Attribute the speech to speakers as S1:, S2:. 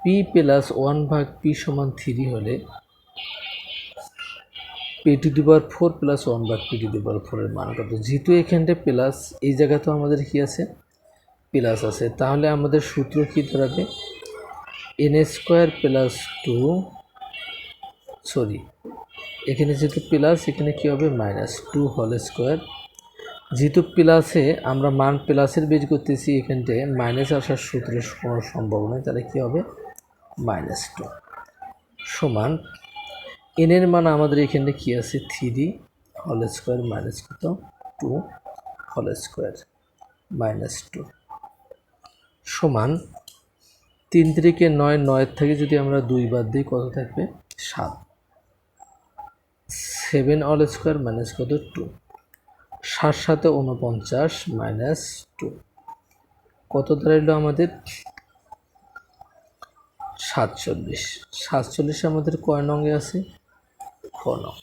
S1: P plus 1/p সমান 3 হলে p⁴ plus 1/p⁴ এর মান কত? যেহেতু এখানটা প্লাস, এই জায়গাতেও আমাদের কি আছে? প্লাস আছে, তাহলে আমাদের সূত্র কি দাঁড়াবে? n² প্লাস 2, সরি এখানে যেহেতু প্লাস, এখানে কি হবে? -2 হোল স্কোয়ার। যেহেতু প্লাসে আমরা মান প্লাসের বের করতেছি, এখানটায় মাইনাস আসার সূত্রের কোনো সম্ভাবনা নেই, তাহলে কী হবে? -2 সমান n এর মান আমাদের এখানে কি আছে? 3 হোল স্কোয়ার মাইনাস কত? 2 হোল স্কোয়ার -2 সমান 3 3 9, 9 থেকে যদি আমরা 2 বাদ দিই কত থাকবে? 7 7 হোল স্কোয়ার মাইনাস কত? 2 7 7 49 -2 কত দাঁড়াইলো আমাদের? 47 আমাদের কয় নঙ্গে আছে? খ নং।